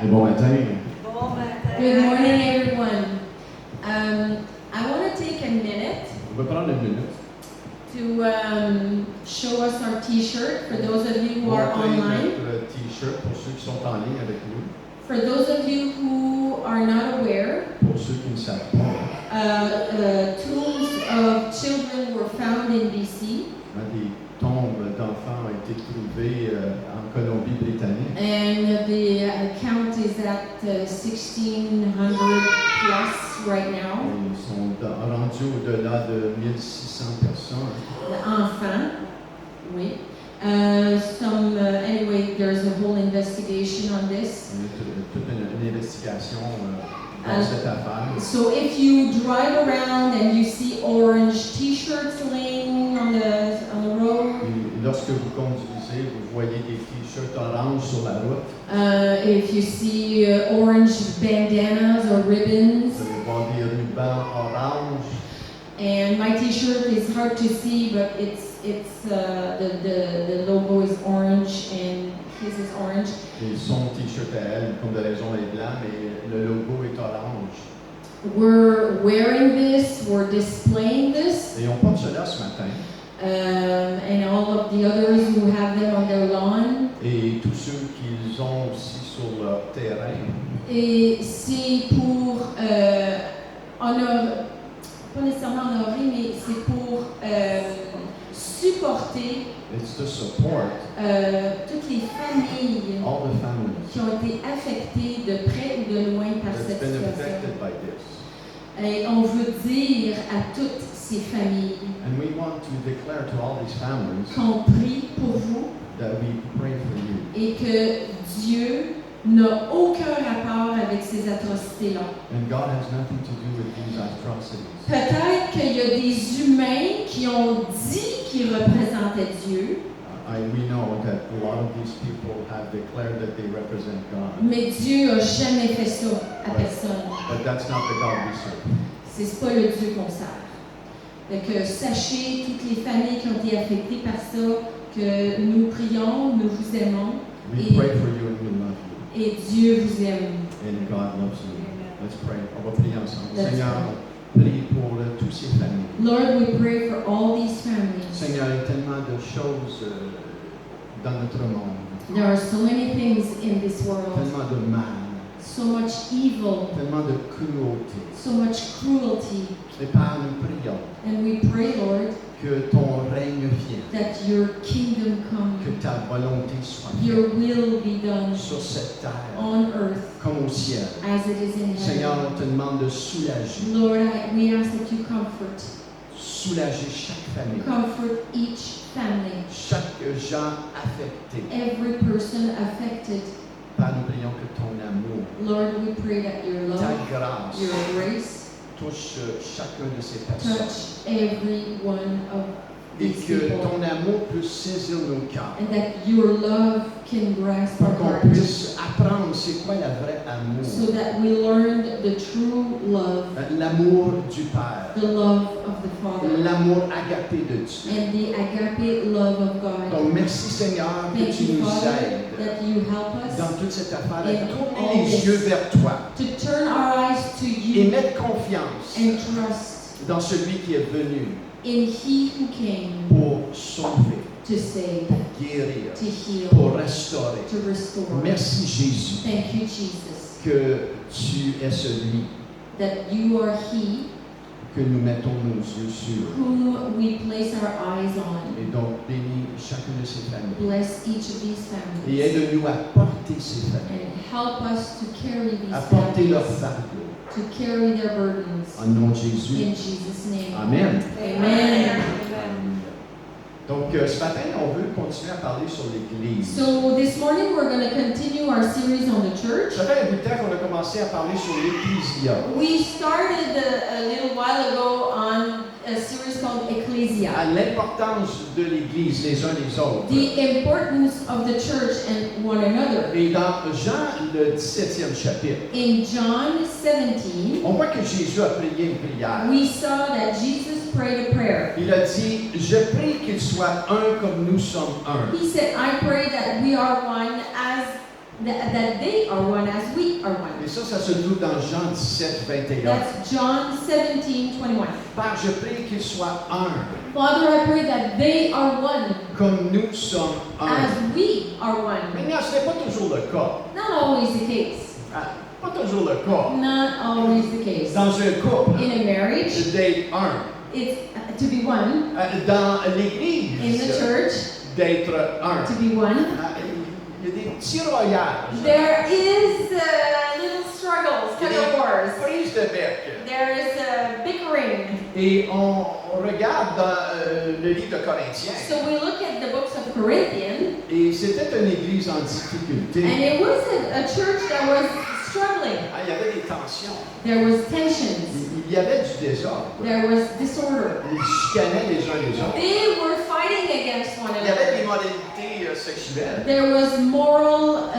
Et bon matin. Bon matin. Good morning, everyone. I want to take a minute On va prendre une minute. to show us our T-shirt for those of you who are Montrer online. notre t-shirt pour ceux qui sont en ligne avec nous. For those of you who are not aware, Pour ceux qui ne savent pas, tombs of children were found in BC, des tombes d'enfants ont été trouvées en Colombie-Britannique. and the count is at 1,600 plus right now. Ils sont rendus au-delà de 1600 personnes. Enfants, oui. Anyway, there's a whole investigation on this. Il y a toute une investigation dans cette affaire. So if you drive around and you see orange T-shirts laying on the road, Et lorsque vous conduisez, vous voyez des t-shirts orange sur la route. if you see orange bandanas or ribbons, Vous allez voir des rubans orange. and my T-shirt is hard to see, but it's the logo is orange and his is orange. Et son t-shirt à elle, comme de raison, est blanc, mais le logo est orange. We're wearing this, we're displaying this. Et on porte cela ce matin. And all of the others who have them on their lawn. Et tous ceux qu'ils ont aussi sur leur terrain. Et c'est pour honorer, pas nécessairement honorer, mais c'est pour supporter It's to support toutes les familles all the families qui ont été affectées de près ou de loin par that's cette been situation. affected by this. Et on veut dire à toutes ces familles And we want to declare to all these families qu'on prie pour vous that we pray for you. et que Dieu n'a aucun rapport avec ces atrocités-là. And God has nothing to do with these atrocities. Peut-être qu'il y a des humains qui ont dit qu'ils représentaient Dieu, We know that a lot of these people have declared that they represent God. mais Dieu n'a jamais fait ça à personne. But that's not the God we serve. C'est pas le Dieu qu'on sert. Donc, sachez, toutes les familles qui ont été affectées par ça, que nous prions, nous vous aimons, We pray for you and we love you. et Dieu vous aime. And God loves you. Let's pray. On va prier ensemble. Let's Seigneur, prie pour tous ces familles. Lord, we pray for all these families. Seigneur, il y a tellement de choses dans notre monde. There are so many things in this world, Tellement de mal. so much evil, Tellement de cruauté. so much cruelty. Et Père, nous prions And we pray, Lord, que ton règne vienne. that your kingdom come, Que ta volonté soit your faite will be done sur cette terre on earth comme au ciel. as it is in Seigneur, heaven. on te demande de soulager. Lord, we ask that you comfort Chaque famille. comfort each family, Chaque gens affecté. every person affected. Père, nous prions que ton amour, Lord, we pray that your ta love, grâce your grace touche chacun de ces personnes. touch every one of Et these que people, ton amour puisse saisir nos cœurs. and that your love can grasp Pour our qu'on hearts, puisse apprendre c'est quoi le vrai amour. so that we learn the true love, L'amour du Père. the love of the Father, L'amour agapé de Dieu. and the agape love of God. Donc merci Seigneur que Thank tu you, nous Father, aides that you help dans us toute cette affaire, à in tourner all les this. yeux vers toi to turn our eyes to et you mettre confiance and trust dans celui qui est venu in He who came pour sauver, to save, pour guérir, to heal, pour restaurer. to restore. Merci Jésus Thank you, Jesus, que tu es celui that you are He que nous mettons nos yeux sur. whom we place our eyes on. Et donc bénis chacune de ces familles. Bless each of these Et families aide-nous à porter ces familles, and help us to carry these à porter leur families, fardeau. to carry their burdens. En nom de Jésus. In Jesus' name. Amen. Amen. Donc, ce matin, on veut continuer à parler sur l'Église. So this morning we're going to continue our series on the church. Ça fait un bout de temps qu'on a commencé à parler sur l'Ecclésia, We started a little while ago on a series called Ecclesia, à l'importance de l'Église les uns les autres. the importance of the church and one another. Et dans Jean, le 17e chapitre, In John 17, on voit que Jésus a prié une prière. we saw that Jesus prayed a prayer. Il a dit, je prie qu'ils soient un comme nous sommes un. He said, I pray that we are one as that they are one as we are one. Et ça se trouve dans Jean 17, 21. That's John 17:21. Père, je prie qu'ils soient un, Father, I pray that they are one comme nous sommes un. as we are one. Maintenant, ce n'est pas toujours le cas. Not always the case. Hein? Pas toujours le cas. Not always the case. Dans un couple, In a marriage, d'être un. it's to be one. Dans In the l'Église, church, d'être un. to be one. Il y a des tirailllages. There is little struggles, Il y tug a of des wars. prises de bec. There is bickering. Et on regarde dans le livre de Corinthiens. So we look at the books of Corinthians, Et c'était une église en difficulté. and it was a church that was struggling. Ah, il y avait des tensions. There was tensions. Il y avait du désordre. There was disorder. Ils chicanaient les uns les autres. They were fighting against one Il y avait another. des modalités sexuelles. There was moral,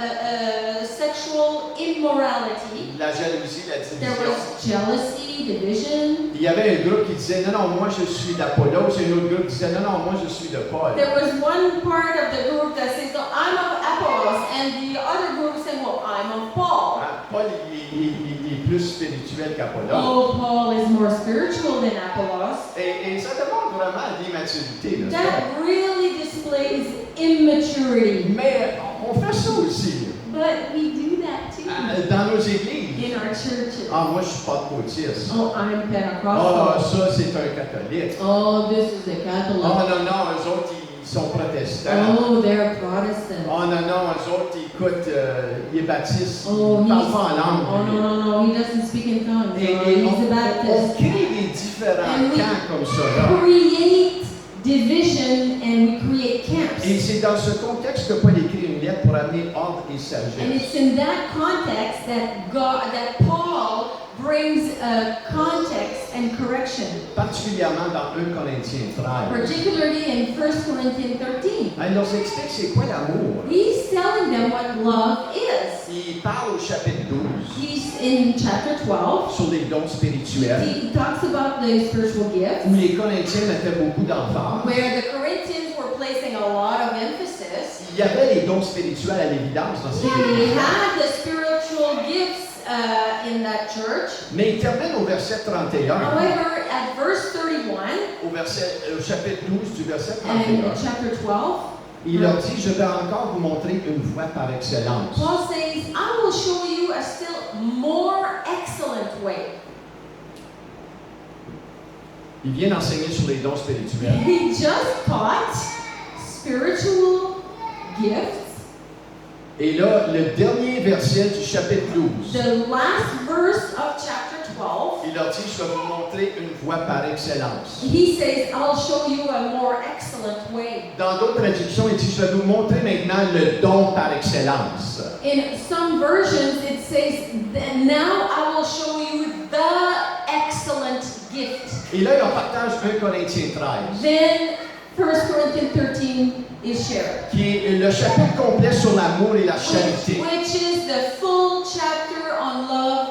sexual immorality. La jalousie, la There division. was jealousy, division. Il y avait un groupe qui disait non, non, moi je suis d'Apollos. Et un autre groupe qui disait non, non, moi je suis de Paul. There was one part of the group that says, no, I'm of Apollos, and the other group said, well, I'm of Paul. Hein, Paul, il est plus spirituel qu'Apollos. Oh, Paul is more spiritual than Apollos. Et ça demande vraiment l'immaturité. là, ça. That really displays immaturity. Mais on fait ça aussi But we do that too dans nos églises. in our churches. Ah, moi je suis pas pentecôtiste. Oh, I'm Ah, Pentecostal. ça c'est un catholique. Oh, this is a Ah, Catholic. non, non, eux autres ils sont protestants. Oh, they're Protestant. Ah, non, non, eux autres ils écoutent, ils baptisent. Oh, Ils parlent pas en langue. oh no, no, no, he doesn't speak in tongues. Et, Oh, et he's a on Baptist. crée des différents And we camps comme ça. Là. Create division and we create camps. Et c'est dans ce contexte que Paul écrit une lettre pour amener ordre et And sagesse. it's in that context that Paul brings context and correction, Particulièrement dans 1 Corinthiens 13. particularly in 1 Corinthians 13. Il leur explique c'est quoi l'amour. He's telling them what love is. Il parle au chapitre 12 He's in chapter 12. sur les dons spirituels, He talks about the spiritual gifts, où les Corinthiens mettaient beaucoup d'emphase. where the Corinthians were placing a lot of emphasis. Il y avait les dons spirituels à l'évidence dans ces They églises. had the spiritual gifts in that church. Mais il termine au verset 31, However, at verse 31 au chapitre 12 du verset and 31, chapter 12, il leur dit, je vais encore vous montrer une voie par excellence. Paul says, I will show you a still more excellent way. Il vient d'enseigner sur les dons spirituels. He just taught spiritual gifts. Et là, le dernier verset du chapitre 12, The last verse of chapter 12, il leur dit, je vais vous montrer une voie par excellence. he says, I'll show you a more excellent way. Dans d'autres traductions, il dit, je vais vous montrer maintenant le don par excellence. In some versions, it says, now I will show you the excellent gift. Et là, il en partage 1 Corinthiens 13, Then 1 Corinthians 13 is shared. qui est le chapitre complet sur l'amour et la charité. Which is the full chapter on love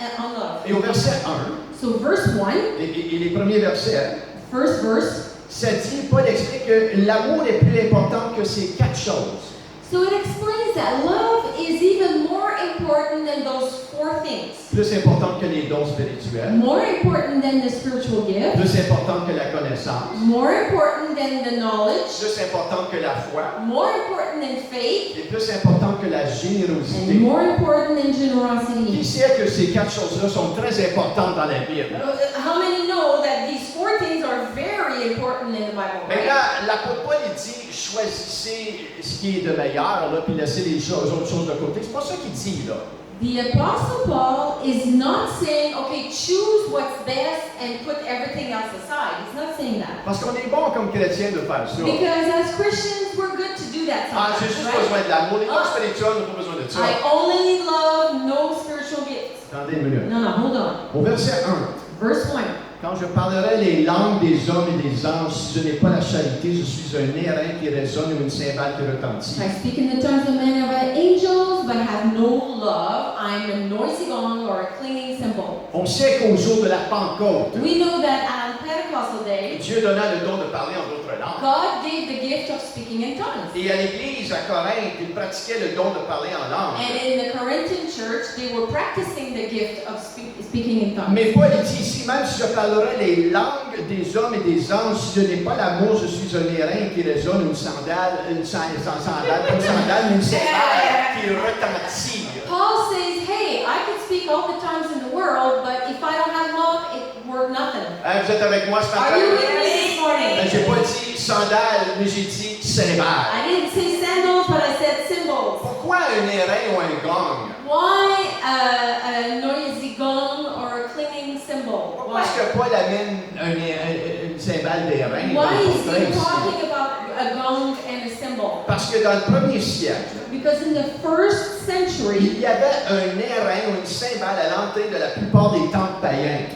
and on love. Et au verset 1, So verse 1, et les premiers versets, first verse, ça dit, Paul explique que l'amour est plus important que ces 4 choses. so it explains that love is even more important than those 4 things. Plus important que les dons spirituels, More important than the spiritual gift, plus important que la connaissance, more important than the knowledge, plus important que la foi, more important than faith, et plus important que la générosité. and more important than Qui generosity. sait que ces 4 choses-là sont très importantes dans la Bible? How many know that these 4 things are very important in the Bible, Mais right? là, l'apôtre Paul il dit choisissez ce qui est de meilleur, là, puis laissez les autres choses de côté. C'est pas ça qu'il dit là. The Apostle Paul is not saying, okay, choose what's best and put everything else aside. He's not saying that. Parce qu'on est bon comme chrétiens de faire ça. Because as Christians, we're good to do that Ah, j'ai sometimes, juste right? besoin de l'amour. Les dons spirituels, on n'a pas besoin de ça. I only need love, no spiritual gifts. Attendez une minute. No, hold on. Au verset 1. Verse 1. Quand je parlerai les langues des hommes et des anges, si je n'ai pas la charité, je suis un airain qui résonne ou une cymbale qui retentit. I speak in the tongues of men and of angels, but have no love. I am a noisy gong or a clanging cymbal. On sait qu'au jour de la Pentecôte, We know that on Pentecostal day, Dieu donna le don de parler en d'autres langues. God gave the gift of speaking in tongues. Et à l'église à Corinthe, ils pratiquaient le don de parler en langue. And in the Corinthian church, they were practicing the gift of speaking in tongues. Mais Paul dit ici, même si je parlerai les langues des hommes et des anges, si je n'ai pas l'amour, je suis un airain qui résonne, une sandale, une sandale, mais une cymbale qui retentit. Paul says, hey, I can speak all the tongues in the world, but if I don't have love, it worth nothing. Hein, vous êtes avec moi ce matin? Are you with me this Ben, morning? j'ai pas dit sandale, mais j'ai dit cymbale. I didn't say sandals, but I said cymbals. Pourquoi un airain ou un gong? Why a noisy gong or a clanging cymbal? Pourquoi Why? est-ce que Paul amène une cymbale d'airain? Why is he talking about a gong and a cymbal? Parce que dans le premier siècle, Because in the first century, il y avait un airain ou une cymbale à l'entrée de la plupart des temples païens.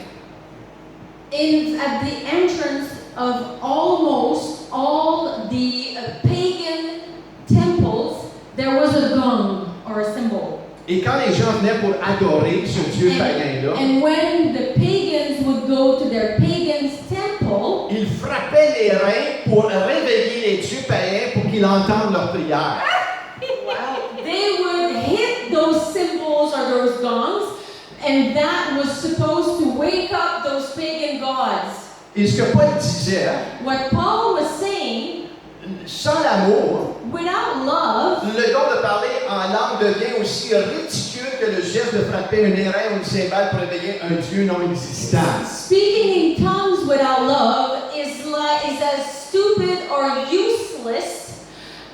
at the entrance of almost all the pagan temples, there was a gong or a cymbal. Et quand les gens venaient pour adorer ce Dieu païen-là, And when the pagans would go to their pagan's temple, ils frappaient les reins pour réveiller les dieux païens pour qu'ils entendent leurs prières. they would hit those cymbals or those gongs, and that was supposed to wake up those pagan gods. Et ce que Paul disait, What Paul was saying, sans l'amour, without love, le don de parler en langue devient aussi ridicule que le geste de frapper un airain ou une cymbale pour réveiller un Dieu non existant. speaking in tongues without love is as stupid or useless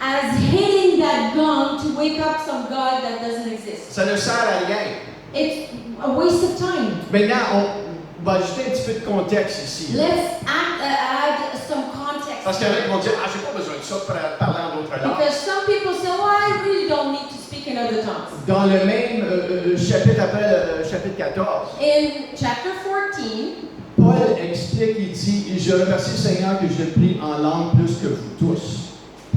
as hitting that gong to wake up some God that doesn't exist. Ça ne sert à rien. It's a waste of time. Maintenant, on va ajouter un petit peu de contexte ici. Let's add some context. Parce qu'il y en a qui vont dire, j'ai pas besoin de ça pour parler en d'autres langues. Because some people say, well, I really don't need to speak in other tongues. Dans le même chapitre après le chapitre 14, In chapter 14, Paul explique, il dit, je remercie le Seigneur que je prie en langue plus que vous tous.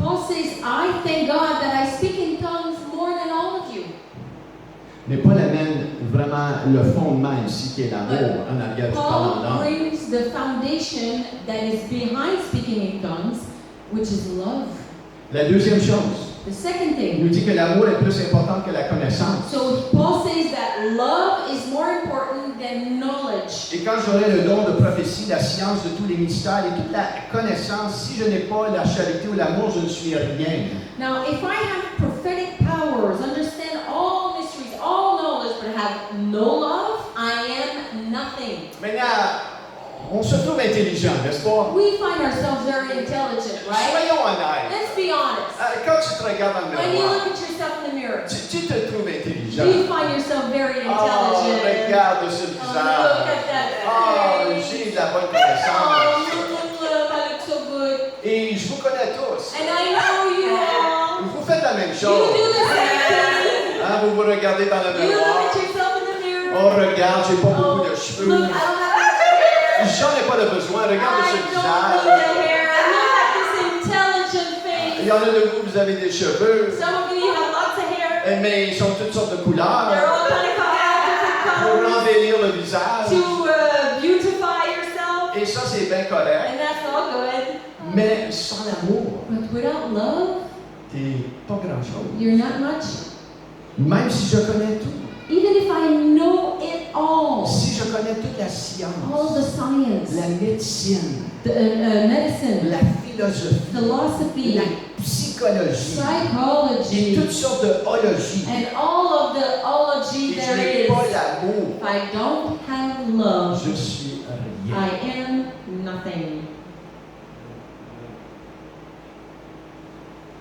Paul says, I thank God that I speak in tongues more than all of you. Mais Paul amène vraiment le fondement ici, qui est l'amour en arrière du parler en Paul langue. brings the foundation that is behind speaking in tongues, which is love. La deuxième chose, The second il thing. nous dit que l'amour est plus important que la connaissance. So Paul says that love is more important than knowledge. Et quand j'aurai le don de prophétie, la science de tous les mystères et toute la connaissance, si je n'ai pas la charité ou l'amour, je ne suis rien. Now, if I have prophetic powers, understand all mysteries, all knowledge, but have no love, I am nothing. Maintenant, on se trouve intelligent, n'est-ce pas? We find ourselves very intelligent, right? Soyons honnêtes. Let's be honest. Quand tu te regardes dans le When you miroir, look at yourself in the mirror, tu te trouves intelligent. do you find yourself very Oh, intelligent? regarde ce Oh, look visage. at that Oh, face. j'ai de la bonne Oh, connaissance. look, I look so good. Et je vous connais tous. And I know you all. Vous faites la même You chose. do the same thing. Hein, vous vous regardez dans le You look miroir. at yourself in the mirror. Oh, regarde, j'ai pas Oh, beaucoup de look, cheveux. I don't have much J'en ai pas de besoin. Regarde ce I don't visage. look the hair. I look at this intelligent Il face. y en a de vous, vous avez des cheveux. Some of you have lots of hair. Mais ils sont toutes sortes de They're couleurs. all kind of different Pour colors embellir le visage. to beautify yourself. Et ça, c'est bien correct. And that's all good. Mais sans l'amour, But without love, t'es pas grand-chose. you're not much. Même si je connais tout. Even if I know it all, Si je connais toute la all science, the science, la médecine, the medicine, la philosophie, philosophy, la psychologie et psychology, toutes sortes de ologies. and all of the ology Et je there n'ai is, pas l'amour. if I don't have love, Je suis rien. I am nothing.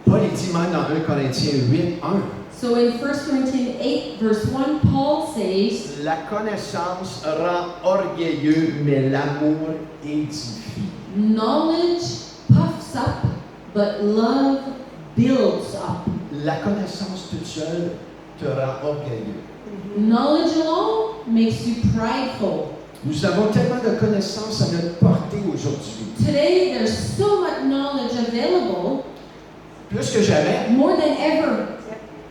Paul est dit même dans 1 Corinthiens 8, 1. So in 1 Corinthians 8, verse 1, Paul says, La connaissance rend orgueilleux, mais l'amour édifie. knowledge puffs up, but love builds up. La connaissance toute seule te rend orgueilleux. Knowledge alone makes you prideful. Nous avons tellement de connaissances à notre portée aujourd'hui. Today, there's so much knowledge available, Plus que jamais, more than ever.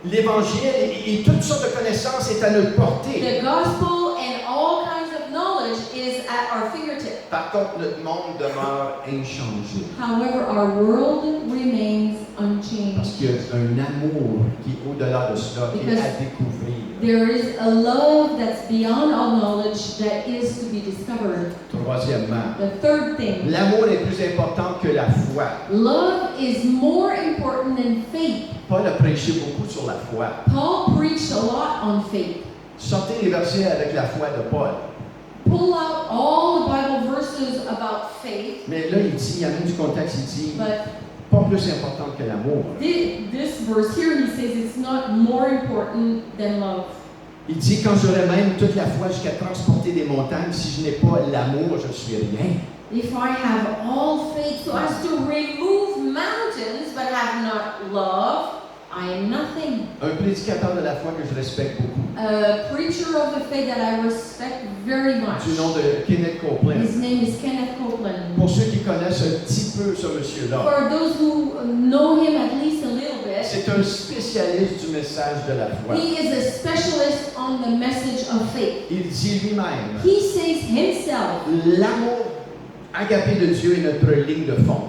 l'Évangile et toutes sortes de connaissances est à notre portée. The gospel and all kinds of knowledge is at our fingertips. Par contre, notre monde demeure inchangé. However, our world remains Parce unchanged. qu'il y a un amour qui est au-delà de cela, qui est Because à découvrir. There is a love that's beyond all knowledge that is to be discovered. Troisièmement, The third thing, l'amour est plus important que la foi. love is more important than faith. Paul a prêché beaucoup sur la foi. Paul preached a lot on faith. Sortez les versets avec la foi de Paul. Pull out all the Bible verses about faith, Mais là, il amène du contexte, il dit, but pas plus important que l'amour. this verse here, he says it's not more important than love. Il dit, quand j'aurai même toute la foi jusqu'à transporter des montagnes, si je n'ai pas l'amour, je suis rien. If I have all faith so as to remove mountains but have not love, I am nothing. Un prédicateur de la foi que je respecte beaucoup, A preacher of the faith that I respect very much. du nom de Kenneth Copeland. His name is Kenneth Copeland. Pour ceux qui connaissent un petit peu ce monsieur-là, For those who know him at least a little bit, c'est un spécialiste du message de la foi. he is a specialist on the message of faith. Il dit lui-même, He says himself, l'amour agapé de Dieu est notre ligne de fond.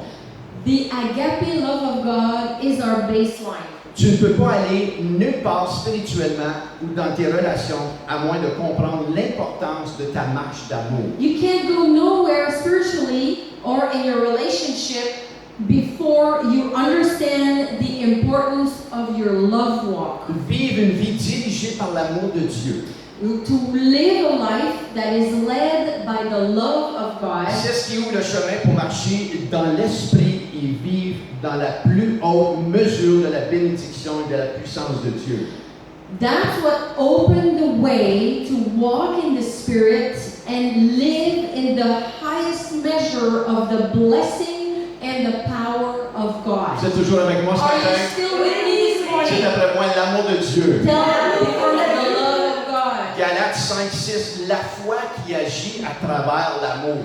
the agape love of God is our baseline. Tu ne peux pas aller nulle part spirituellement ou dans tes relations à moins de comprendre l'importance de ta marche d'amour. You can't go nowhere spiritually or in your relationship before you understand the importance of your love walk. Vivre une vie dirigée par l'amour de Dieu. To live a life that is led by the love of God. C'est ce qui ouvre le chemin pour marcher dans l'esprit et vivre dans la plus haute mesure de la bénédiction et de la puissance de Dieu. That's what opened the way to walk in the Spirit and live in the highest measure of the blessing and the power of God. Vous êtes toujours avec moi ce Are you matin? still with me this C'est morning? d'après moi l'amour de Dieu. Tell me the love of God. Galates 5:6, la foi qui agit à travers l'amour.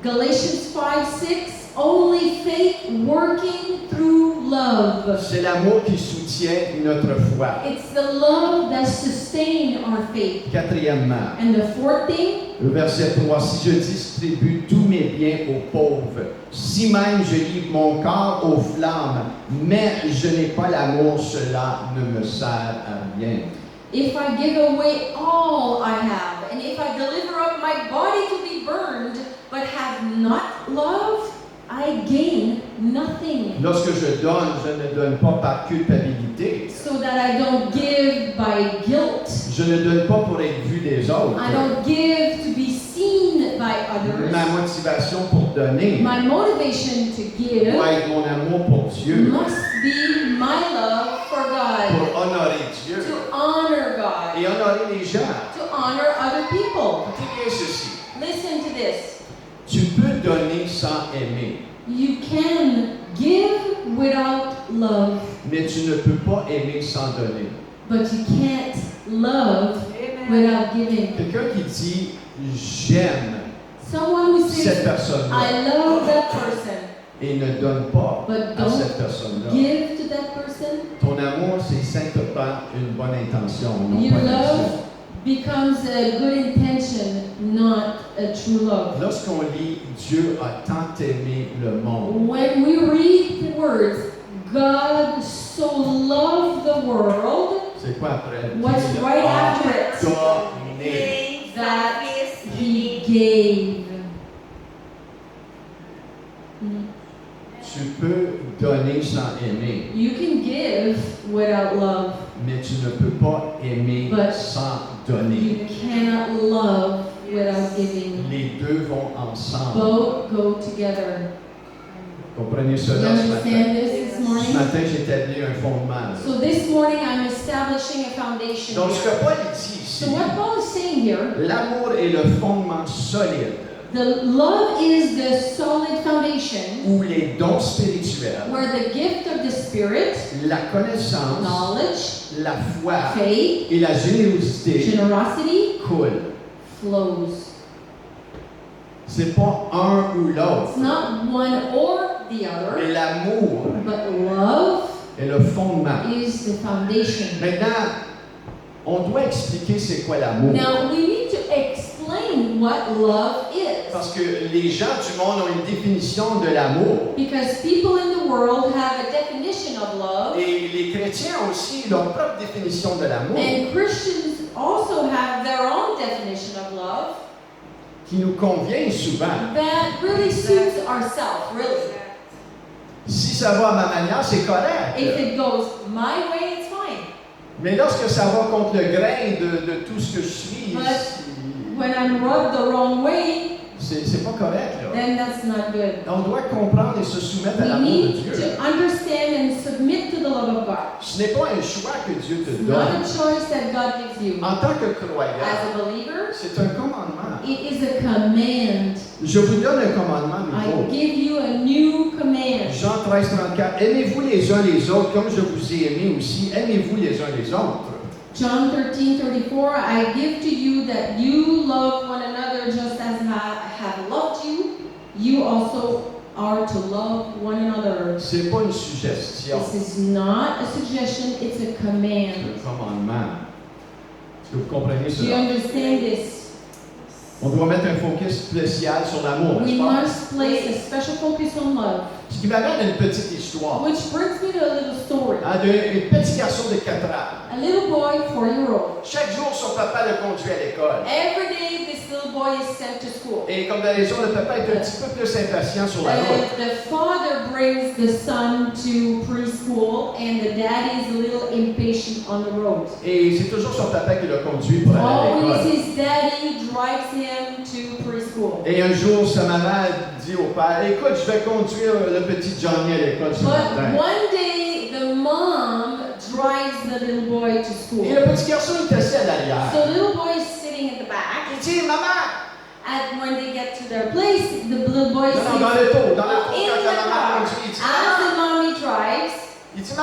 Galatians 5:6, only faith working through love. C'est l'amour qui soutient notre foi. It's the love that sustains our faith. Quatrièmement, And the fourth thing, le verset 3, si je distribue tous mes biens aux pauvres, si même je livre mon corps aux flammes, mais je n'ai pas l'amour, cela ne me sert à rien. if I give away all I have, and if I deliver up my body to be burned, but have not love, I gain nothing. Lorsque je ne donne pas par culpabilité. So that I don't give by guilt. Je ne donne pas pour être vu des autres. I don't give to be seen by others. Ma motivation pour donner My motivation to give doit être mon amour pour Dieu, must be my love for God, pour honorer Dieu to honor God, et honorer les gens. to honor other people. Écoutez bien ceci. Listen to this. Tu peux donner sans aimer, You can give without love, mais tu ne peux pas aimer sans donner. but you can't love without giving. Quelqu'un qui dit j'aime Someone who cette says, personne-là I love that person, et ne donne pas but à don't cette personne-là. give to that person, Ton amour, c'est simplement une bonne intention, non your pas une action. love becomes a good intention, not a true love. Lorsqu'on lit Dieu a tant aimé le monde, When we read the words, God so loved the world, c'est quoi après? what's Dieu right a after it? donné. That He gave. Tu peux donner sans aimer, You can give without love. mais tu ne peux pas aimer But sans donner. You cannot love without giving. Les deux vont ensemble. Both go together. Comprenez You cela ce matin. understand this Ce morning? matin, j'établis un fondement. So this morning I'm establishing a foundation Donc, ce here. que Paul dit ici, So what Paul is saying here, l'amour est le fondement solide the love is the solid foundation où les dons spirituels, where the gift of the Spirit, la connaissance, knowledge, la foi faith, et la générosité generosity coulent. flows. C'est pas un ou It's l'autre, not one or the mais other, l'amour but love est le fondement. is the foundation. Maintenant, on doit expliquer c'est quoi l'amour. Now we need to explain what love is. Parce que les gens du monde ont une définition de l'amour. Because people in the world have a definition of love, Et les chrétiens ont aussi leur propre définition de l'amour and Christians also have their own definition of love qui nous convient souvent. that really suits ourselves, really. Si ça va à ma manière, c'est If correct. it goes my way, it's fine. Mais lorsque ça va contre le grain de tout ce que je suis, When I'm rubbed the wrong way, c'est pas correct. Là. then that's not good. On doit comprendre et se soumettre à We l'amour de need Dieu. to understand and submit to the love of God. Ce n'est pas un choix que Dieu te It's not donne. a choice that God gives you. En tant que croyant, As a believer, c'est un commandement. it is a command. Je vous donne un commandement I nouveau. give you a new command. Jean 13, 34. Aimez-vous les uns les autres comme je vous ai aimé aussi. Aimez-vous les uns les autres. John 13:34, I give to you that you love one another just as I have loved you. You also are to love one another. C'est pas une suggestion. This is not a suggestion, it's a C'est command. un commandement. Est-ce que vous comprenez Do you cela? understand this? On doit mettre un focus spécial sur l'amour, We n'est-ce pas? must place a special focus on love. Ce qui m'amène à une petite histoire. Which brings me to a little story. Un petit garçon de 4 ans. A little boy, 4-year-old. Chaque jour, son papa le conduit à l'école. Every day, this little boy is sent to school. Et comme de raison, le papa est un petit peu plus impatient sur la route. The father brings the son to preschool, and the daddy is a little impatient on the road. Et c'est toujours son papa qui le conduit pour aller à Always l'école. his daddy drives him to preschool. Et un jour, sa maman dit au père, écoute, je vais conduire le petit Johnny à l'école ce But matin. one day, the mom drives the little boy to school. Et le petit garçon est assis à l'arrière. So the little boy is sitting in the back. Il dit, maman! And when they get to their place, the little boy Non, non, sits dans l'auto, dans l'auto, in quand la the maman car. conduit. Il dit, As maman! the mommy drives, Il dit,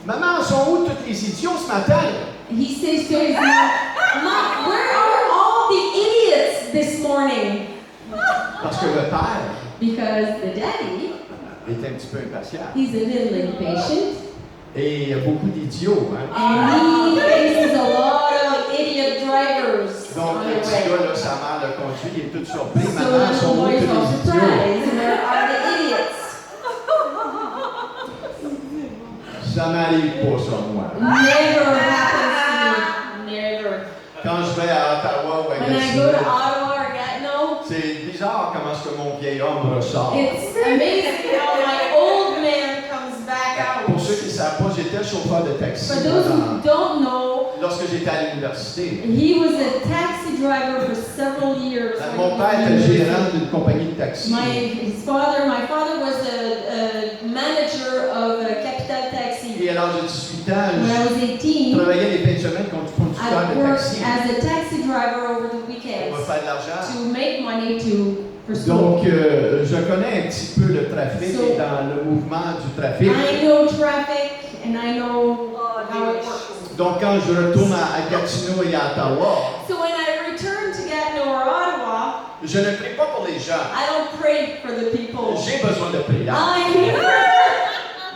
maman, sont où tous les idiots ce matin? he says to his mom, where are all the idiots this morning? Parce que le père Because the daddy, est un petit peu impatient. he's a little impatient, Et il y a beaucoup d'idiots. Hein? and he faces a lot of idiot drivers Donc, on le the petit way. gars, là, sa mère le conduit, il est tout surpris. So the Maman, little sont où boy is tous all les idiots? surprised. Where are the idiots? Ça m'arrive pas, ça, moi. Never happens to me. Never. Quand je vais à Ottawa ou à When I go to Gatineau, Ottawa or Gatineau, c'est bizarre comment est-ce que mon vieil homme ressort. it's amazing how my old man comes back Pour out. ceux qui ne savent pas, j'étais chauffeur de taxi For those who don't know, lorsque j'étais à l'université. he was a taxi driver for several years. when Mon he père was était in gérant d'une compagnie de taxi. My father was a manager of a Capital Taxi. Et à l'âge de 18 ans, When I was je 18, travaillais les fins de semaine comme conducteur I de worked taxi. as a taxi driver over the On weekends va faire de l'argent. to make money for school. Donc, je connais un petit peu le trafic So- et dans le mouvement du trafic. I know traffic and I know how it works. Donc, quand je retourne à Gatineau et à Ottawa, So when I return to Gatineau or Ottawa, je ne prie pas pour les gens. I don't pray for the people. J'ai besoin de prière. I need prayer.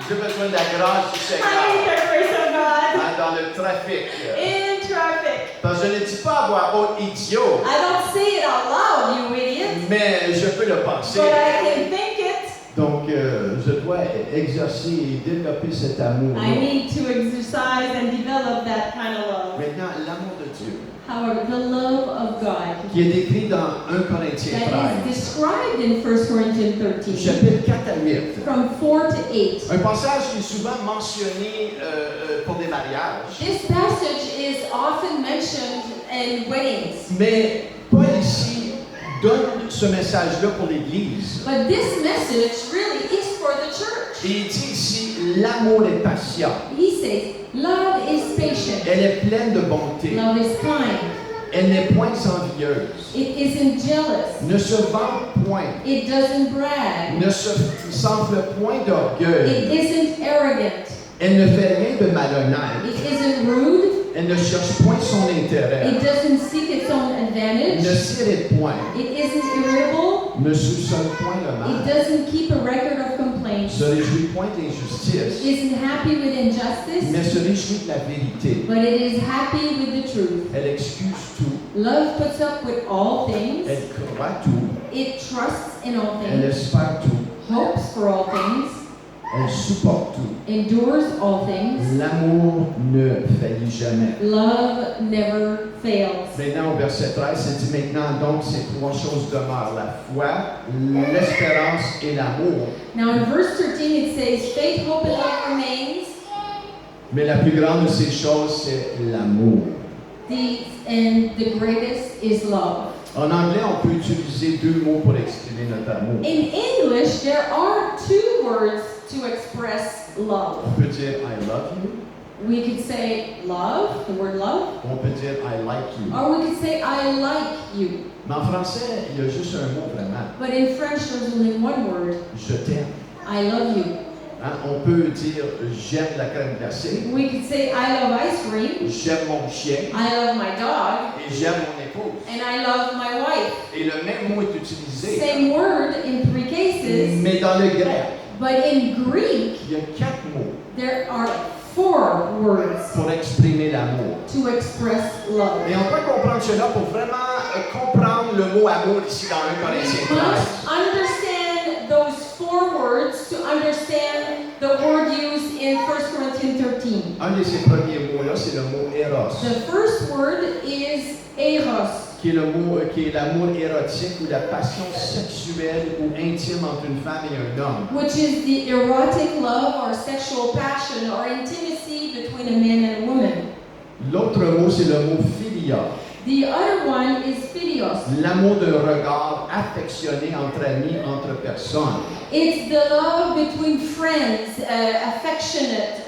J'ai besoin de la grâce du I Seigneur need the grace of God dans le trafic. in traffic. Parce que je ne dis pas à voix haute idiot, I don't say it out loud, you idiot, mais je peux le penser. but I can think it. Donc, je dois exercer et développer cet amour. I need to exercise and develop that kind of love. Maintenant, l'amour de Dieu, However, the love of God qui est décrit dans 1 Corinthiens that 13, is described in 1 Corinthians 13, chapitre 4 à 8. from 4 to 8. Un passage qui est souvent mentionné pour des mariages. This passage is often mentioned in weddings, Mais Paul ici donne ce message-là pour l'Église. but this message really is for the church. Et il dit ici, l'amour est patient. He says, love is patient, Elle est pleine de bonté. love is kind, Elle n'est point envieuse. it isn't jealous, Ne se vante point. it doesn't brag, Ne s'enfle point it d'orgueil. isn't arrogant, Elle ne fait rien de malhonnête. it isn't rude, Elle ne cherche point son intérêt. it doesn't seek its own Ne advantage, s'irrite point. it isn't irritable, Ne soupçonne point le it mal. doesn't keep a record of complaints, Se réjouit point de it l'injustice, isn't happy with injustice, mais se réjouit de la vérité. but it is happy with the truth. Elle excuse tout. Love puts up with all things. Elle croit tout. It trusts in all Elle things. espère tout. Hopes for all things. Elle supporte tout. Endures all things. L'amour ne faillit jamais. Love never fails. Maintenant, au verset 13, c'est dit maintenant, donc, ces trois choses demeurent. La foi, l'espérance et l'amour. Now in verse 13 it says, faith, hope, and love remains. Mais la plus grande de ces choses, c'est l'amour. And the greatest is love. En anglais, on peut utiliser deux mots pour exprimer notre amour. In English, there are two words to express love. On peut dire I love you. We could say love, the word love, On peut dire I like you. or we could say I like you. Mais en français, il y a juste un mot vraiment. But in French, there's only one word, Je t'aime. I love you. Hein? On peut dire j'aime la crème glacée. We could say I love ice cream, J'aime mon chien. I love my dog, Et j'aime mon épouse. and I love my wife. Et le même mot est utilisé. Same word in three cases, Mais dans le grec, but in Greek, il y a 4 mots there are 4 words pour exprimer l'amour. to express love. Et on peut comprendre cela pour vraiment comprendre le mot amour ici dans 1 Corinthiens We 13. must understand those 4 words to understand the word used in 1 Corinthians 13. Un de ces premiers mots-là, c'est le mot eros, The first word is eros, qui est le mot, qui est l'amour érotique ou la passion sexuelle ou intime entre une femme et un homme. which is the erotic love or sexual passion or intimacy between a man and a woman. L'autre mot, c'est le mot philia, The other one is philios. l'amour d'un regard affectionné entre amis, entre personnes. It's the love between friends, affectionate,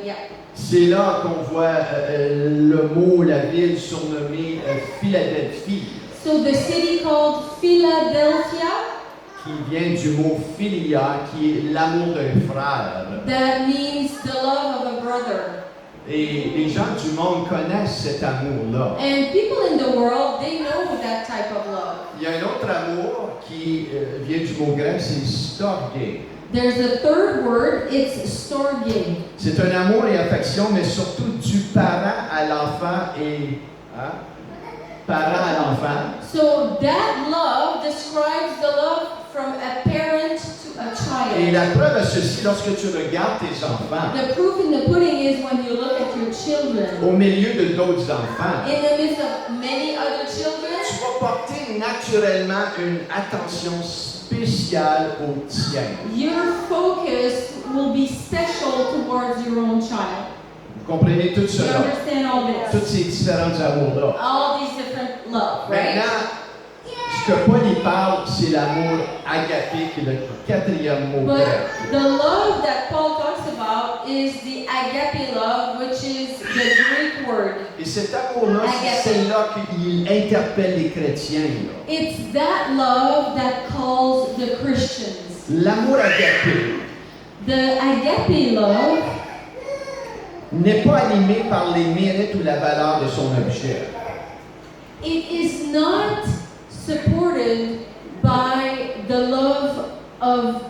yeah. C'est là qu'on voit le mot, la ville surnommée Philadelphie, So the city called Philadelphia, qui vient du mot philia, qui est l'amour d'un frère. that means the love of a brother. Et les gens du monde connaissent cet amour-là. And people in the world, they know that type of love. Il y a un autre amour qui vient du mot grec, c'est storge. There's a third word, it's storge. C'est un amour et affection, mais surtout du parent à l'enfant et parent à l'enfant. So that love describes the love from a parent to a Et child. la preuve à ceci, lorsque tu regardes tes enfants The proof in the pudding is when you look at your children. au milieu de d'autres enfants, In the midst of many other children, tu vas porter naturellement une attention spéciale au tien. your focus will be special towards your own child. Vous comprenez tout You cela? understand all Tous this? ces différents amours-là. All these different love, right? Maintenant, ce que Paul y parle, c'est l'amour agapé, qui est le quatrième mot But grec. the love that Paul talks about is the agape love, which is the Greek word. Et cet amour-là, c'est Agapé. là qu'il interpelle les chrétiens. là. It's that love that calls the Christians. L'amour agapé The agape love n'est pas animé par les mérites ou la valeur de son objet. it is not supported by the love of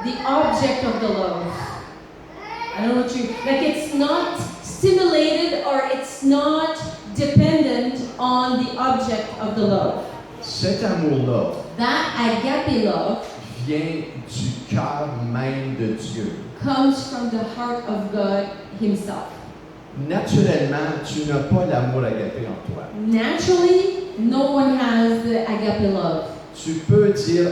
the object of the love. I don't know what you like. It's not stimulated or it's not dependent on the object of the love. Cet amour-là That agape love vient du cœur même de Dieu. comes from the heart of God Himself. Naturellement, tu n'as pas l'amour agapé en toi. Naturally, no one has the agape love. Tu peux dire,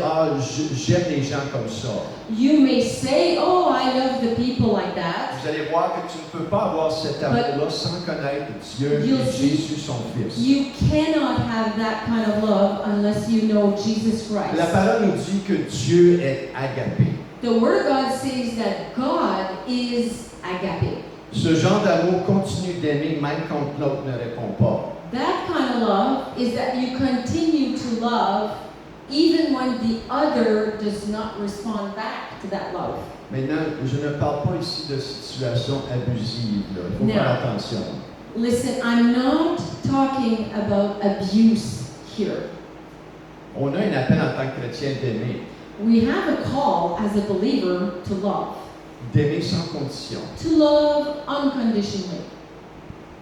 j'aime les gens comme ça. You may say, "Oh, I love the people like that." Vous allez voir que tu ne peux pas avoir cet amour-là sans connaître Dieu You'll et see- Jésus, son Fils. You cannot have that kind of love unless you know Jesus La Christ. parole nous dit que Dieu est agapé. The Word of God says that God is agape. Ce genre d'amour continue d'aimer même quand l'autre ne répond pas. That kind of love is that you continue to love even when the other does not respond back to that love. Maintenant, je ne parle pas ici de situations abusives. là. Il faut Non. faire attention. Listen, I'm not talking about abuse here. On a un appel en tant que chrétien d'aimer. We have a call as a believer to love D'aimer sans condition. unconditionally.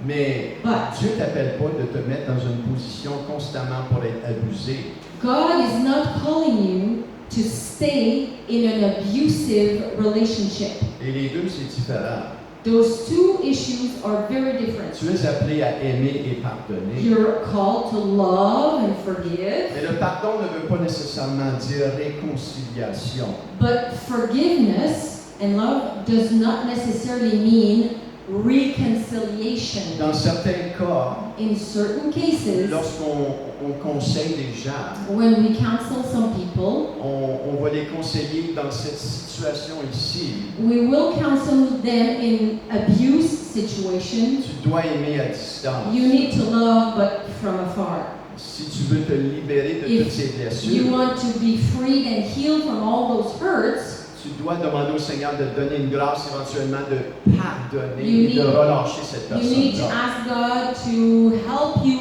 Mais But Dieu t'appelle pas de te mettre dans une position constamment pour être abusé. God is not calling you to stay in an abusive relationship. Et les deux, c'est différent. Those two issues are very different. Tu es appelé à aimer et pardonner. You're called to love and forgive, Mais le pardon ne veut pas nécessairement dire réconciliation. but forgiveness and love does not necessarily mean reconciliation. Dans certains cas, In certain cases, lorsqu'on conseille des gens, when we counsel some people, on va les conseiller dans cette situation ici. we will counsel them in abuse situations. Tu dois aimer à distance. You need to love, but from afar. Si tu veux te libérer de If toutes ces You blessures, want to be freed and healed from all those hurts. tu dois demander au Seigneur de te donner une grâce éventuellement de pardonner You et de need- relâcher cette You need to personne-là. ask God to help you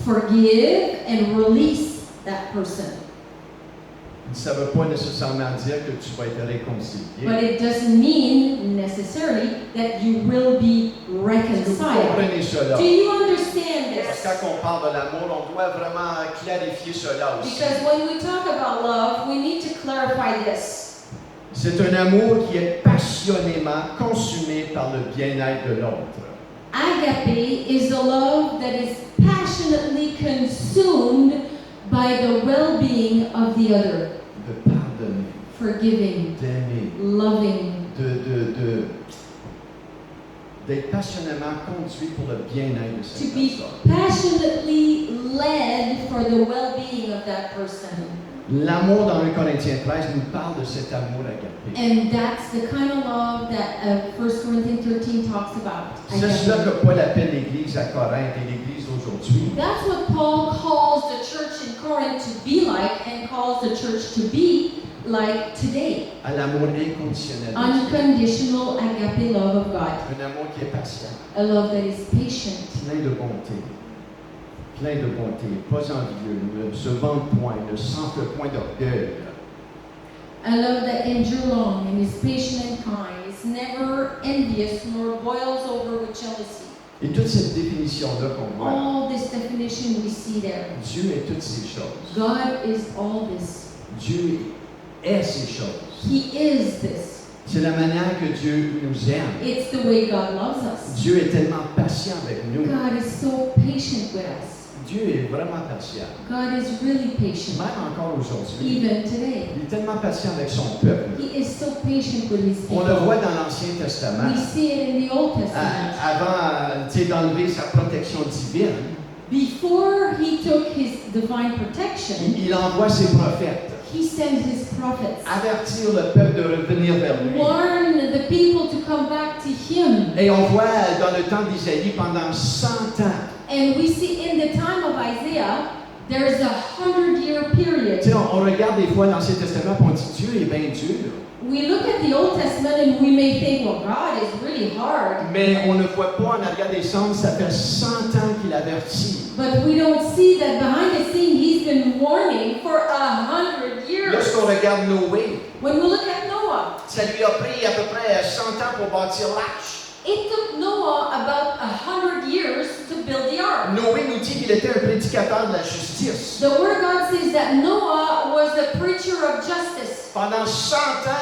forgive and release that person. Ça ne veut pas nécessairement dire que tu vas être réconcilié. But it doesn't mean necessarily that you will be Est-ce que vous reconciled. comprenez cela? Do you understand Parce this? que quand on parle de l'amour, on doit vraiment clarifier cela aussi. Because when we talk about love, we need to clarify this. C'est un amour qui est passionnément consumé par le bien-être de l'autre. Agape is a love that is passionately consumed by the well-being of the other, De pardonner, forgiving, d'aimer, loving, d'être passionnément conduit pour le bien-être de to cette be personne. passionately led for the well-being of that person. L'amour dans 1 Corinthiens 13 nous parle de cet amour agapé. And that's the kind of love that 1 Corinthians 13 talks about. C'est cela que Paul appelle l'Église à Corinthe et l'Église d'aujourd'hui. That's what Paul calls the church in Corinth to be like and calls the church to be like today. À l'amour inconditionnel de Dieu. Unconditional agape love of God. Un amour qui est patient, A love that is patient, plein de bonté. Plein de bonté, pas envieux, ne se vante point, ne s'enfle point d'orgueil. a love that endures long and is patient and kind, is never envious nor boils over with jealousy. Et toute cette définition-là qu'on voit, All this definition we see there. Dieu est toutes ces choses. God is all this. Dieu est ces choses. He is this. C'est la manière que Dieu nous aime. It's the way God loves us. Dieu est tellement patient avec nous. God is so patient with us. Dieu est vraiment patient. God is really patient, Même encore aujourd'hui. even today. Il est tellement patient avec son peuple. He is so patient with his On le people. voit dans l'Ancien Testament. We see it in the Old Testament. Avant d'enlever sa protection divine, Before he took his divine protection, il envoie ses prophètes he sent his prophets, avertir le peuple de revenir vers lui. warn the people to come back to him. Et on voit dans le temps d'Isaïe pendant 100 ans. And we see in the time of Isaiah, there is a 100-year period. Tu sais, on regarde des fois l'Ancien Testament et on dit Dieu est bien dur. We look at the Old Testament and we may think, well, God is really hard. Mais on ne voit pas en arrière des cendres, ça fait 100 ans qu'il avertit. But we don't see that behind the scene, he's been warning for 100 years. Lorsqu'on regarde Noé, When we look at Noah, ça lui a pris à peu près 100 ans pour bâtir l'arche. it took Noah about 100 years to build the ark. Noé nous dit qu'il était un prédicateur de la justice. The Word of God says that Noah was a preacher of justice. Pendant 100 For ans,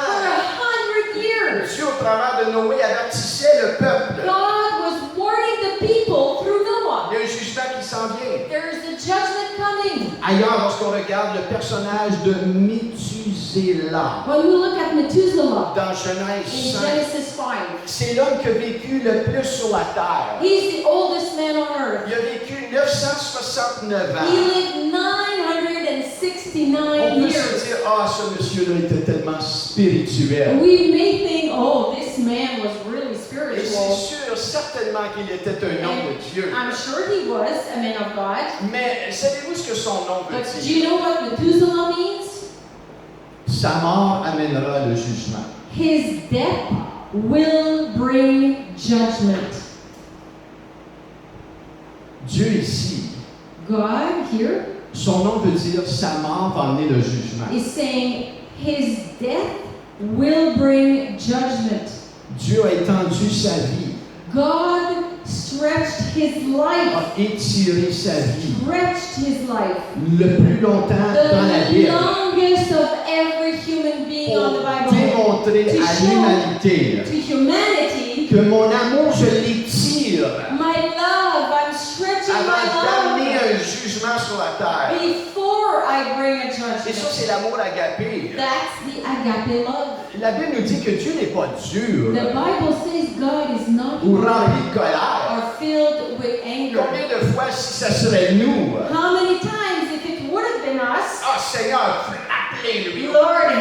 100 years, Dieu, au travers de Noé, avertissait le peuple. God was warning the people through Noah. Il y a un jugement qui s'en vient. There is a judgment coming. Ailleurs, lorsqu'on regarde le personnage de Méthusélah, When we look at Methuselah dans in Genèse 5, Genesis 5, c'est l'homme qui a vécu le plus sur la terre. he's the oldest man on earth. Il a vécu 969 He ans. lived On 969 peut se years. dire, ah, ce monsieur-là était tellement spirituel. We may think, oh, this man was really Et c'est spiritual. sûr, certainement qu'il était un homme de Dieu. I'm sure he was a man of God. Mais savez-vous ce que son nom veut But do dire? you know what Methuselah means? Sa mort amènera le jugement. His death will bring judgment. Dieu ici, God here son nom veut dire sa mort va amener le jugement. is saying his death will bring judgment. Dieu a étendu sa vie. God stretched his life, a étiré sa vie stretched his life. le plus longtemps dans la The Bible longest of every human being on the pour Bible. démontrer To à show l'humanité to humanity, que mon amour, je l'étire my love, I'm stretching avant my d'amener love un jugement sur la terre. before I bring a Et ça, judgment. c'est l'amour agapé. That's the agape love. La Bible nous dit que Dieu n'est pas dur The Bible says God is not ou rempli de colère. or filled with anger. Combien de fois, si ça serait nous, How many times, if it would have been us, ah Seigneur, appelez-lui. Lord,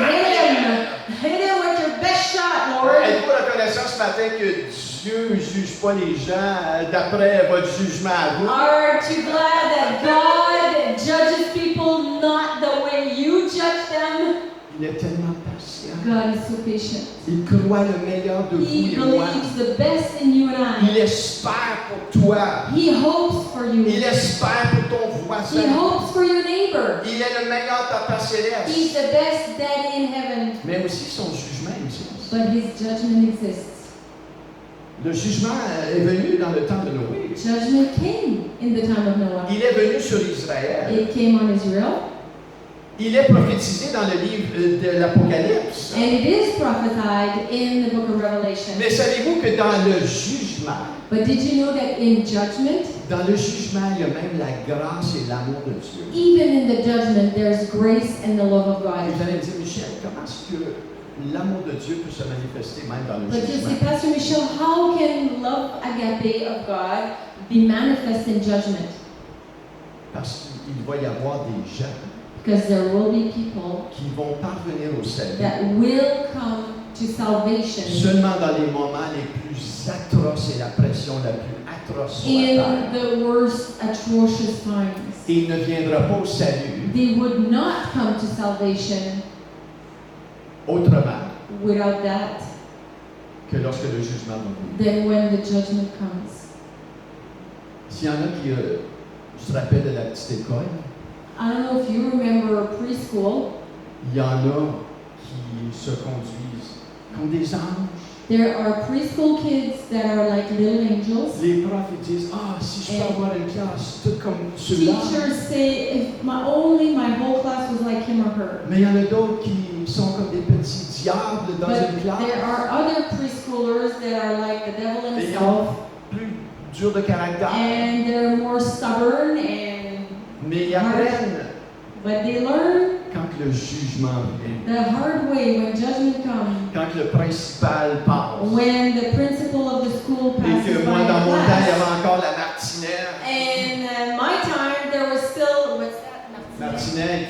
hit him with your best shot, Lord. Êtes-vous reconnaissant ce matin que Dieu ne juge pas les gens d'après votre jugement à vous? Aren't you glad that God judges people not the way you judge them? Il est tellement patient. God is so patient. Il croit le meilleur de vous He et moi. believes the best in you and Il I. espère pour toi. He hopes for you. Il espère pour ton He voisin. hopes for your neighbor. Il est le meilleur Papa He's céleste. the best daddy in heaven. Mais aussi son jugement existe. But his judgment exists. Le jugement est venu dans le temps de Noé. Judgment came in the time of Noah. Il est venu sur Israël. It came on Israel. Il est prophétisé dans le livre de l'Apocalypse. And it is prophesied in the book of Revelation. Mais savez-vous que dans le jugement, But did you know that in judgment, dans le jugement, il y a même la grâce et l'amour de Dieu. even in the judgment, there's grace and the love of Et God? vous allez me dire, Michel, comment est-ce que l'amour de Dieu peut se manifester même dans le But you jugement? say, Pastor Michel, how can love agape of God be manifest in judgment? Parce qu'il va y avoir des gens Because there will be people qui vont parvenir au salut that will come to salvation seulement dans les moments les plus atroces et la pression la plus atroce sur la in terre. the worst, atrocious times. Et il ne viendra pas au salut They would not come to salvation autrement without that que lorsque le jugement va venir. than when the judgment comes. S'il y en a qui se rappellent de la petite école, I don't know if you remember preschool. il y en a qui se conduisent comme des anges. There are preschool kids that are like little angels. Les profs ils disent, ah, si je peux avoir une classe, tout comme ceux-là. Teachers say, if my whole class was like him or her. Mais il y en a d'autres qui sont comme des petits diables dans une But classe. there are other preschoolers that are like the devil Et ils himself, ont plus dur de caractère. and they're more stubborn, and Mais ils apprennent but they learn quand le jugement vient. the hard way when judgment comes. Quand le principal passe. When the principal of the school Et passes que by moi, dans the mon temps, il y class. avait encore la martinette. And my time, there was still, what's that? Martinette,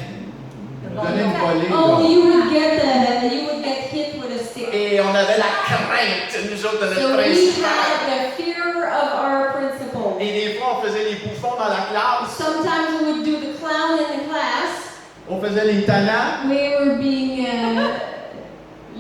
qui donnait une volée. Oh, là. you would get hit with a stick. Et on avait la crainte, nous autres, de notre So we principal. had the fear of our principal. Et des fois, on faisait les bouffons dans la classe. Sometimes we would do the clown in the class. On faisait les talents. We were being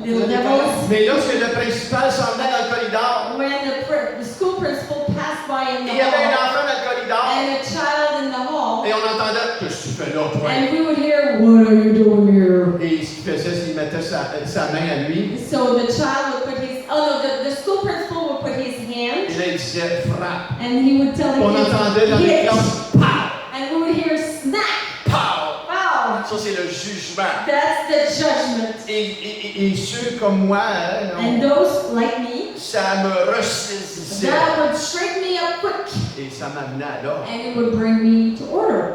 little devils. Mais lorsque le principal s'en venait dans le corridor, When the school principal passed by in il the y avait un hall, enfant dans le corridor. and a child in the hall, Et on entendait, qu'est-ce que tu fais là, toi? and we would hear, "What are you doing here?" Et ce qu'il faisait, c'est qu'il mettait sa main à lui. So the child would put his, the school principal would put his Et hand, là, il disait, frappe. and he would tell On the entendait dans kids, les hit, classes, pow, and we would hear snap. pow. Wow, Ça, c'est le jugement. that's the judgment. Et ceux comme moi, hein, And those like me, ça me ressaisissait. that would straighten me up quick, Et ça m'amenait à l'ordre. and it would bring me to order.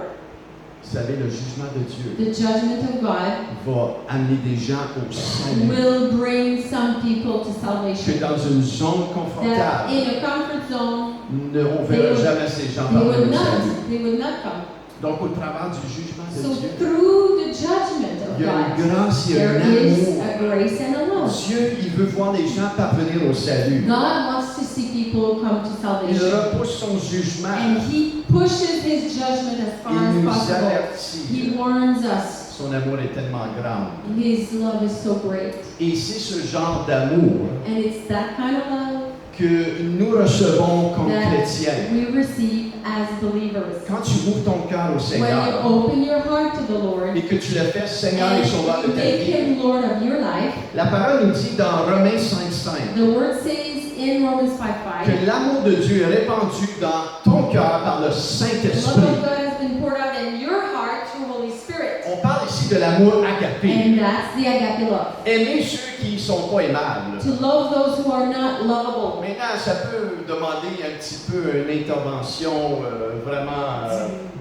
Vous savez, le jugement de Dieu The judgment of God va amener des gens au salut. will bring some people to Que salvation. dans une zone That confortable, in a comfort zone, on ne verra jamais ces gens parvenir au salut. they would not come. Donc, au travers du jugement de So Dieu, through the judgment of il y a une God, grâce, il y a there un is amour. a grace and a love. Dieu, il veut voir les gens parvenir au salut. God wants to see people come to Il salvation. repousse son jugement. And He pushes His judgment as far Il as nous possible. avertit. He warns us. Son amour est tellement grand. His love is so great. Et c'est ce genre d'amour And it's that kind of love que nous recevons comme that chrétiens. we receive as believers. Quand tu ouvres ton cœur au When you Seigneur open your heart to the Lord et que tu le fais Seigneur et and Sauveur de you ta make vie, Him Lord of your life, la parole nous dit dans Romains 5:5, the word says in Romans 5:5. que l'amour de Dieu est répandu dans ton cœur par le The love of Saint-Esprit. God has been poured out in your heart through Holy Spirit. On parle ici de l'amour agapé. And that's the agape love. Aimer ceux qui ne sont pas aimables. To love those who are not lovable. Maintenant, ça peut demander un petit peu une intervention vraiment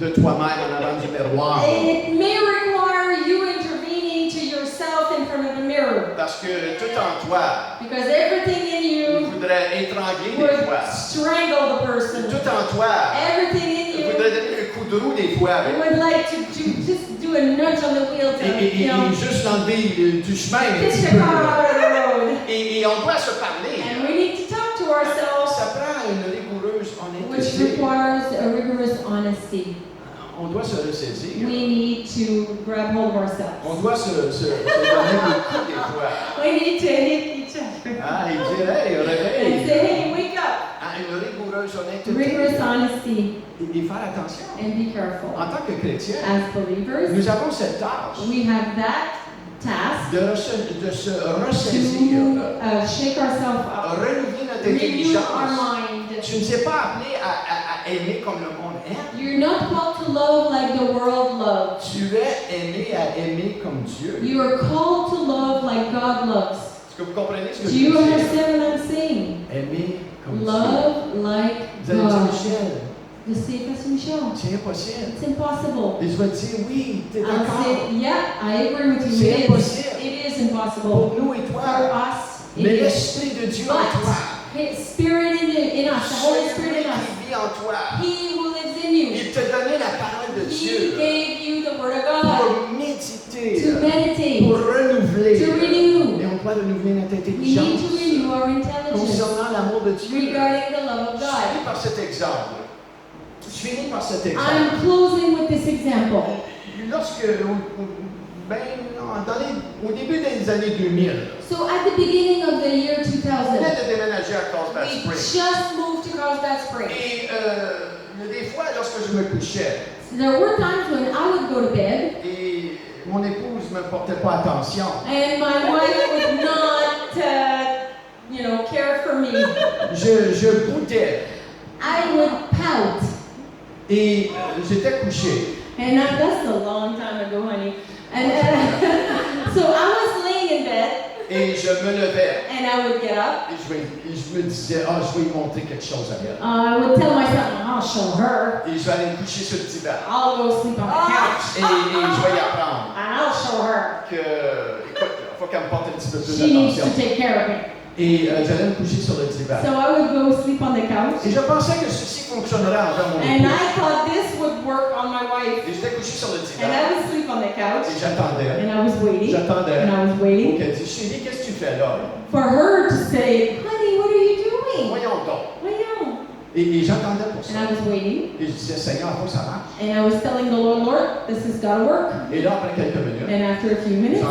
de toi-même en avant du miroir. It may require you intervening to yourself in front of the mirror. Parce que tout en toi, Because everything in il you voudrait étrangler des would fois. strangle the person. Tout en toi, Everything in il you voudrait donner un coup de roue des fois. would like to just do a nudge on the wheel to, Et juste l'enlever du chemin un pitch petit the peu. car out of the road. Et on doit se parler. And we need to talk to ourselves, Ça prend une rigoureuse which honnêteté. requires a rigorous honesty. On doit se ressaisir. We need to grab hold of ourselves. On doit se donner des coups des fois. We need to hit each other Ah, il dirait, and réveille. say, hey, wake up. Ah, une rigoureuse honnêteté. Rigorous honesty Et faire attention. and be careful. En tant que chrétien, As believers, nous avons cette tâche we have that task de se ressaisir, to shake ourselves up, renouveler notre renew our intelligence. mind. Tu ne sais pas appelé à aimer comme le monde aime. You're not called to love like the world loves. Tu es aimé à aimer comme Dieu. You are called to love like God loves. Est-ce que vous comprenez ce que Do je you veux dire? understand what I'm saying? Aimer comme Dieu. Love like Vous allez dire, God. Michel, The same as Michelle. c'est impossible. It's impossible. Et je vais te dire, oui, tu es I'll d'accord. say, yeah, I agree with you. C'est It impossible. is. It is impossible. Pour nous et For toi. us, it Mais is. l'Esprit de Dieu en toi. But His Spirit in us, the Holy Spirit Celui in us, qui vit en toi. He who lives in you, Il te donnait la parole de He Dieu gave you the Word of God pour méditer, to meditate, pour renouveler. to renew. Et on doit renouveler notre We need to intelligence renew our intelligence concernant l'amour de Dieu. regarding the love of Je God. finis par cet exemple. Je finis par cet exemple. I'm closing with this example. Lorsque, au début des années 2000, So at the beginning of the year on 2000, venait de déménager à Carlsbad we Springs. just moved to Carlsbad Springs. Et il y a des fois, lorsque je me couchais, There were times when I would go to bed et mon épouse ne me portait pas attention, and my wife would not, care for me. je boudais I would pout. et j'étais couché. And that's a long time ago, honey. And so I was laying in bed Et je me levais and I would get up. et je me disais, je vais lui montrer quelque chose à elle. I would tell myself, I'll show her. Et je vais aller me coucher sur le divan. I'll go sleep on the couch. Et je vais y apprendre And I'll show her. que, écoute, il faut qu'elle me porte un petit peu plus She needs d'attention. to take care of me. Et j'allais me coucher sur le divan. So I would go sleep on the couch. Et je pensais que ceci fonctionnerait envers mon And épouse. I thought this would work on my wife. Et j'étais couché sur le And divan. I would sleep on the couch. Et j'attendais. And I was waiting. J'attendais. And I was waiting Donc elle dit, chérie, qu'est-ce que tu fais là? for her to say, honey, what are you doing? Voyons donc. What are you doing? Et j'attendais pour And ça. I was waiting. Et je disais, Seigneur, faut que ça marche. And I was telling the Lord, Lord, this has got to work. Et là, après quelques minutes, And after a few minutes,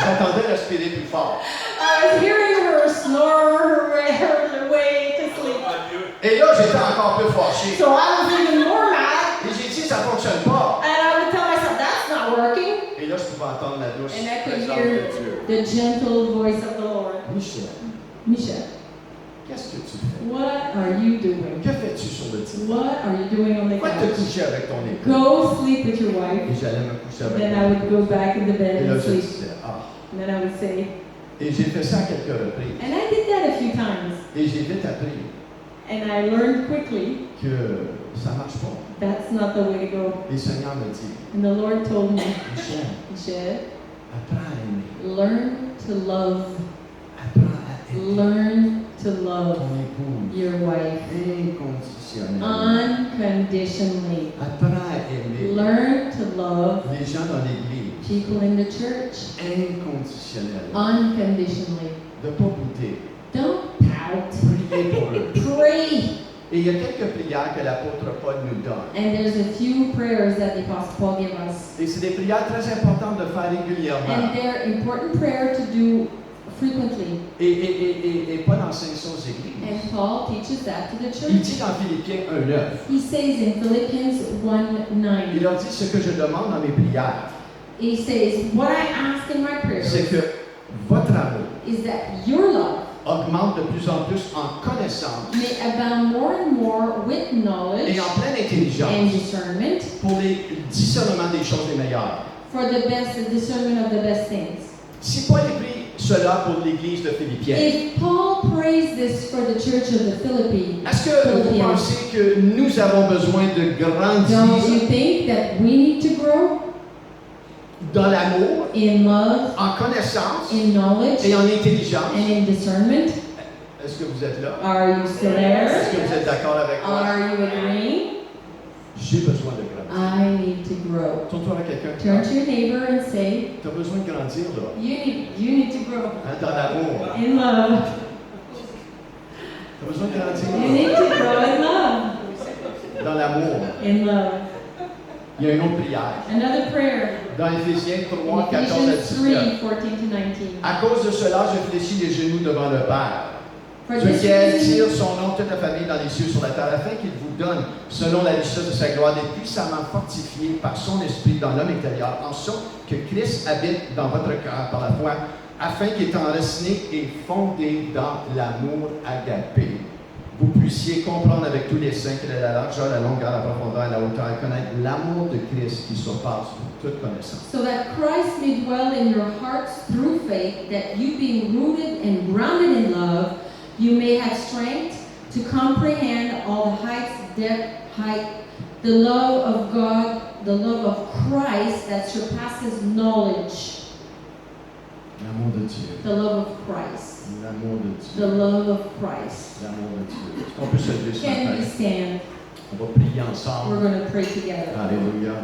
j'entendais respirer plus fort. I was hearing her snore her way to sleep. Et là, j'étais encore plus fâché. So I was even more mad. Et j'ai dit, ça fonctionne pas. And I would tell myself, that's not working. Et là, je pouvais entendre la douce And I could présence hear de Dieu. the gentle voice of the Lord. Michel, Michelle, qu'est-ce que tu fais? what are you doing? Que fais-tu sur le divan? What are you doing on the Pourquoi te couch? coucher avec ton épouse? Go sleep with your Et wife. j'allais me coucher avec Then ton I would go back in the bed Et là, and je sleep. disais, And then I would say, Et j'ai fait ça à quelques reprises. and I did that a few times. Et j'ai vite appris And I learned quickly que ça marche pas. that's not the way to go. Et le Seigneur me dit, And the Lord told me, Michel, Michelle, apprends à aimer. learn to love. Apprends à aimer Learn to love ton épouse your wife inconditionnellement. unconditionally. Apprends à aimer Learn to love les gens dans l'Église people in the church inconditionnellement. unconditionally. De ne pas bouder. Don't pout. Priez pour eux. Pray. Et il y a quelques prières que l'apôtre Paul nous donne. And there's a few prayers that the Apostle Paul gave us. Et c'est des prières très importantes de faire régulièrement. And they're important prayer to do frequently. Et Paul enseigne ça aux églises. And Paul teaches that to the Il church. dit dans Philippiens 1:9, He says in Philippians il 1:9, leur dit ce que je demande dans mes prières, he says, what I ask in my c'est prayers que votre amour is that your love augmente de plus en plus en connaissance may abound more and more with knowledge et en pleine and intelligence discernment pour les discernements des choses les meilleures. for the discernment of the best things. Si Paul écrit cela pour l'église de Philippiens, If Paul prays this for the church of the Philippines, est-ce que vous pensez que nous avons besoin de don't grandir you think that we need to grow dans l'amour, in love, en connaissance in knowledge, et en intelligence? and in discernment? Est-ce que vous êtes là? Are you still Est-ce there? que vous êtes d'accord avec moi? Are you agreeing? J'ai besoin de grandir. I need to grow. Tourne-toi vers quelqu'un. Turn to your neighbor and say, Tu as besoin de grandir, là. you need to grow Hein, dans l'amour. in love. Tu as besoin de grandir, You là. need to grow in love. Dans l'amour. In love. Il y a une autre prière. Another prayer. Dans Éphésiens 3, In 14 à Ephesians 19. 3, 14 to 19. À cause de cela, je fléchis les genoux devant le Père. For Dieu this qui reason, attire son nom, toute la famille dans les cieux sur la terre, afin qu'il vous donne, selon la richesse de sa gloire, d'être puissamment fortifié par son esprit dans l'homme intérieur, en sorte que Christ habite dans votre cœur par la foi, afin qu'étant enraciné et fondé dans l'amour agapé, vous puissiez comprendre avec tous les saints quelle est la largeur, la longueur, la profondeur et la hauteur, et connaître l'amour de Christ qui surpasse toute connaissance. so that Christ may dwell in your hearts through faith, that you being rooted and grounded in love, you may have strength to comprehend all the heights, depth, height, the love of God, the love of Christ that surpasses knowledge. L'amour de Dieu. The love of Christ. L'amour de The Dieu. love of Christ. L'amour de Dieu. Est-ce qu'on peut se lever ce Can we matin? stand? On va prier We're ensemble. going to pray together. Alléluia.